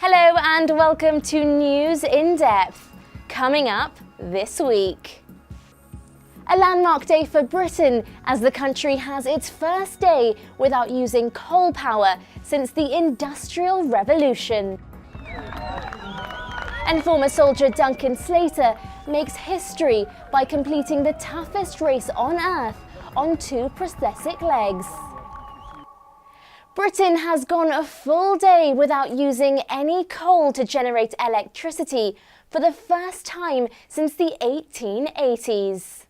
Hello and welcome to News in Depth. Coming up this week. A landmark day for Britain as the country has its first day without using coal power since the Industrial Revolution. And former soldier Duncan Slater makes history by completing the toughest race on Earth on 2 prosthetic legs. Britain has gone a full day without using any coal to generate electricity for the first time since the 1880s.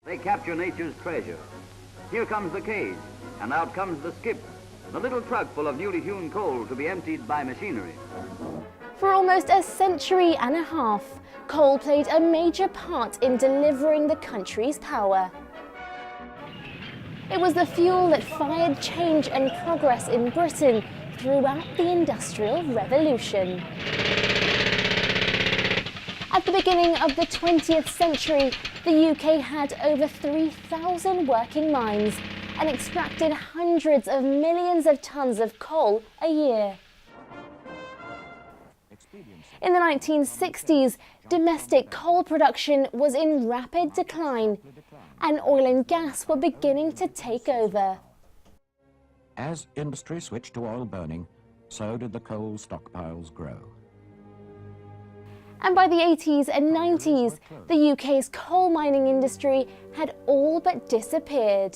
They capture nature's treasure. Here comes the cage, and out comes the skip, the little truck full of newly hewn coal to be emptied by machinery. For almost a century and a half, coal played a major part in delivering the country's power. It was the fuel that fired change and progress in Britain throughout the Industrial Revolution. At the beginning of the 20th century, the UK had over 3,000 working mines and extracted hundreds of millions of tons of coal a year. In the 1960s, domestic coal production was in rapid decline, and oil and gas were beginning to take over. As industry switched to oil burning, so did the coal stockpiles grow. And by the 80s and 90s, the UK's coal mining industry had all but disappeared.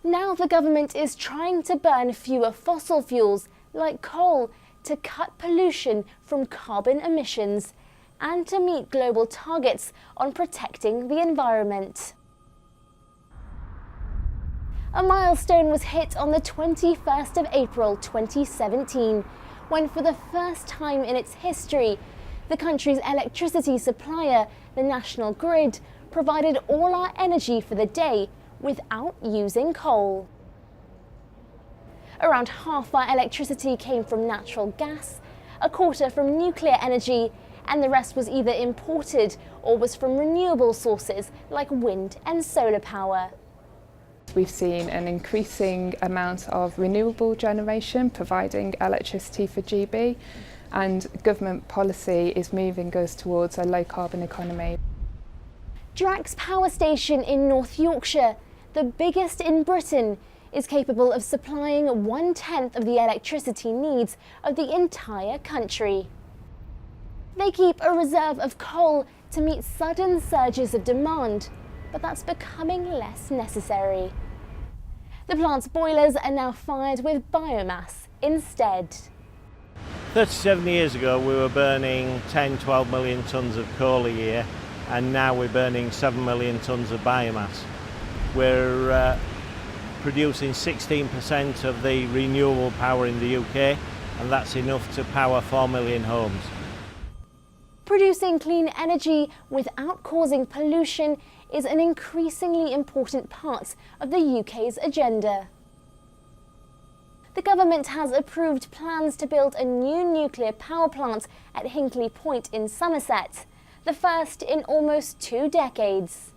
Now the government is trying to burn fewer fossil fuels like coal to cut pollution from carbon emissions and to meet global targets on protecting the environment. A milestone was hit on the 21st of April 2017, when for the first time in its history, the country's electricity supplier, the National Grid, provided all our energy for the day without using coal. Around half our electricity came from natural gas, a quarter from nuclear energy, and the rest was either imported or was from renewable sources like wind and solar power. We've seen an increasing amount of renewable generation providing electricity for GB, and government policy is moving us towards a low carbon economy. Drax Power Station in North Yorkshire, the biggest in Britain, is capable of supplying 1/10 of the electricity needs of the entire country. They keep a reserve of coal to meet sudden surges of demand, but that's becoming less necessary. The plant's boilers are now fired with biomass instead. 37 years ago we were burning 10-12 million tonnes of coal a year, and now we're burning 7 million tonnes of biomass. We're producing 16% of the renewable power in the UK, and that's enough to power 4 million homes. Producing clean energy without causing pollution is an increasingly important part of the UK's agenda. The government has approved plans to build a new nuclear power plant at Hinkley Point in Somerset, the first in almost 2 decades.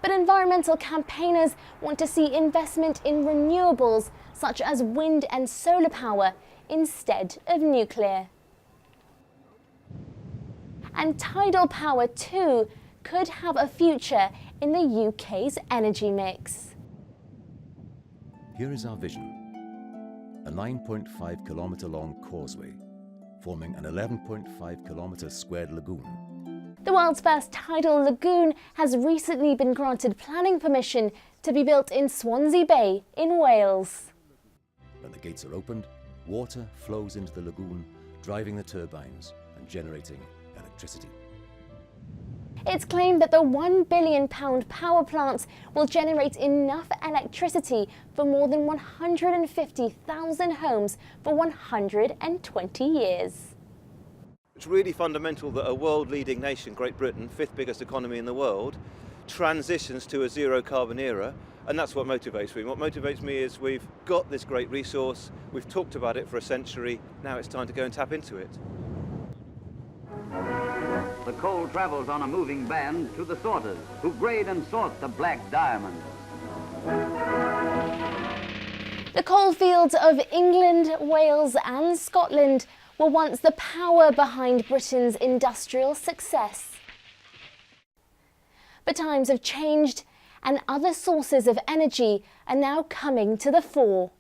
But environmental campaigners want to see investment in renewables such as wind and solar power instead of nuclear. And tidal power too could have a future in the UK's energy mix. Here is our vision. A 9.5 kilometre long causeway forming an 11.5 kilometre squared lagoon. The world's first tidal lagoon has recently been granted planning permission to be built in Swansea Bay in Wales. When the gates are opened, water flows into the lagoon, driving the turbines and generating electricity. It's claimed that the £1 billion power plant will generate enough electricity for more than 150,000 homes for 120 years. It's really fundamental that a world-leading nation, Great Britain, 5th biggest economy in the world, transitions to a zero-carbon era, and that's what motivates me. What motivates me is we've got this great resource, we've talked about it for a century, now it's time to go and tap into it. The coal travels on a moving band to the sorters, who grade and sort the black diamonds. The coalfields of England, Wales and Scotland were once the power behind Britain's industrial success. But times have changed and other sources of energy are now coming to the fore.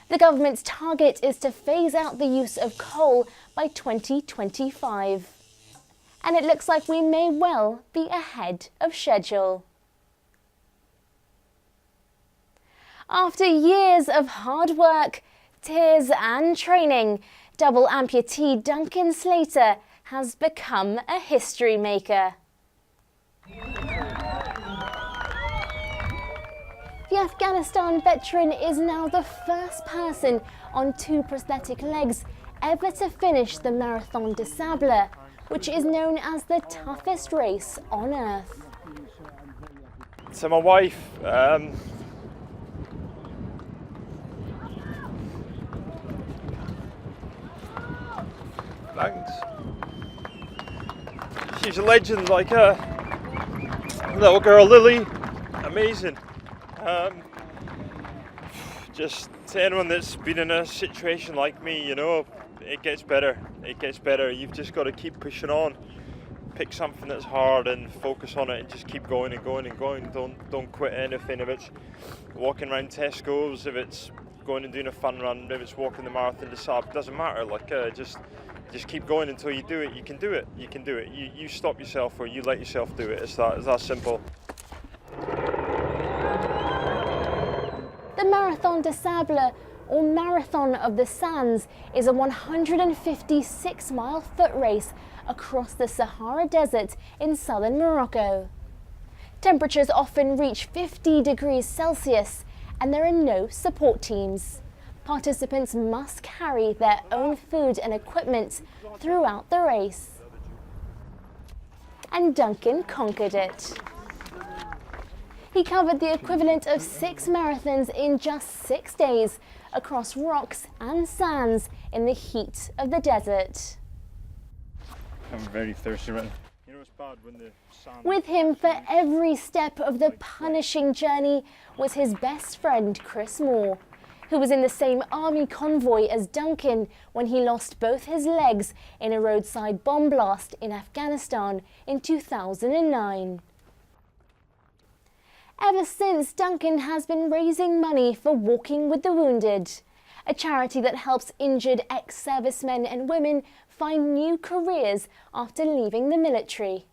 The government's target is to phase out the use of coal by 2025. And it looks like we may well be ahead of schedule. After years of hard work, tears and training, double amputee Duncan Slater has become a history maker. The Afghanistan veteran is now the first person on 2 prosthetic legs ever to finish the Marathon des Sables, which is known as the toughest race on earth. So my wife, thanks. She's a legend, like a little girl Lily, amazing. Just to anyone that's been in a situation like me, you know, it gets better, it gets better. You've just got to keep pushing on. Pick something that's hard and focus on it and just keep going and going and going. Don't quit anything. If it's walking around Tesco's, if it's going and doing a fun run, if it's walking the Marathon des Sables, doesn't matter. Like just keep going until you do it. You can do it. You can do it. You stop yourself or you let yourself do it. It's that simple. The Marathon des Sables, or Marathon of the Sands, is a 156-mile foot race across the Sahara Desert in southern Morocco. Temperatures often reach 50 degrees Celsius and there are no support teams. Participants must carry their own food and equipment throughout the race. And Duncan conquered it. He covered the equivalent of 6 marathons in just 6 days across rocks and sands in the heat of the desert. I'm very thirsty right now. You know, it's bad when the sand... With him for every step of the punishing journey was his best friend Chris Moore, who was in the same army convoy as Duncan when he lost both his legs in a roadside bomb blast in Afghanistan in 2009. Ever since, Duncan has been raising money for Walking with the Wounded, a charity that helps injured ex-servicemen and women find new careers after leaving the military.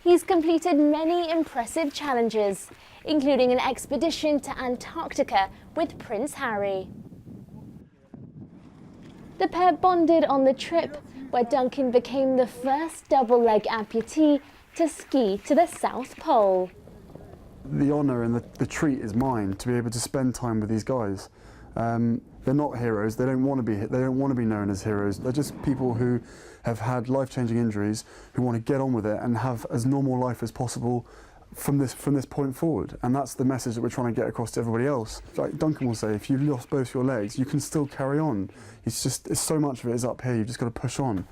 He's completed many impressive challenges, including an expedition to Antarctica with Prince Harry. The pair bonded on the trip, where Duncan became the first double-leg amputee to ski to the South Pole. The honour and the treat is mine to be able to spend time with these guys. They're not heroes. They don't want to be. They don't want to be known as heroes. They're just people who have had life-changing injuries, who want to get on with it and have as normal life as possible from this point forward. And that's the message that we're trying to get across to everybody else. Like Duncan will say, if you've lost both your legs, you can still carry on. It's so much of it is up here. You've just got to push on.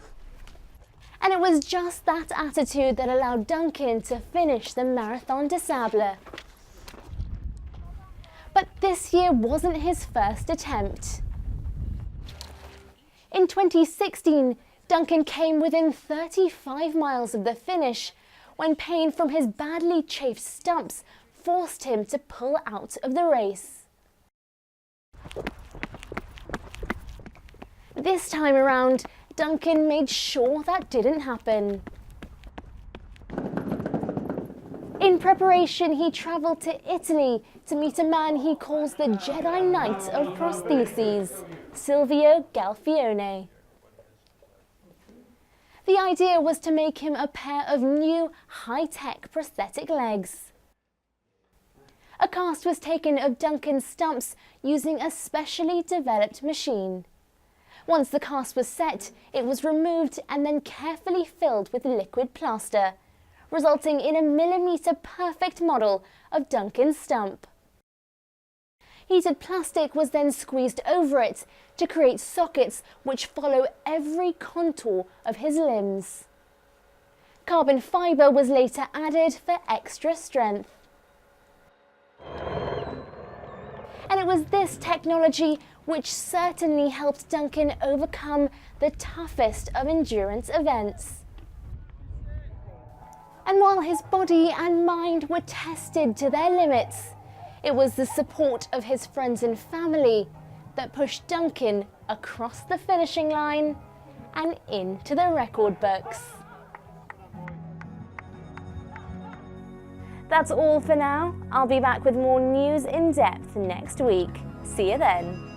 And it was just that attitude that allowed Duncan to finish the Marathon des Sables. But this year wasn't his first attempt. In 2016, Duncan came within 35 miles of the finish when pain from his badly chafed stumps forced him to pull out of the race. This time around, Duncan made sure that didn't happen. In preparation, he travelled to Italy to meet a man he calls the Jedi Knight of prostheses, Silvio Galfione. The idea was to make him a pair of new, high-tech prosthetic legs. A cast was taken of Duncan's stumps using a specially developed machine. Once the cast was set, it was removed and then carefully filled with liquid plaster, resulting in a millimetre-perfect model of Duncan's stump. Heated plastic was then squeezed over it to create sockets which follow every contour of his limbs. Carbon fibre was later added for extra strength. it was this technology which certainly helped Duncan overcome the toughest of endurance events. And while his body and mind were tested to their limits, it was the support of his friends and family that pushed Duncan across the finishing line and into the record books. That's all for now. I'll be back with more news in depth next week. See you then.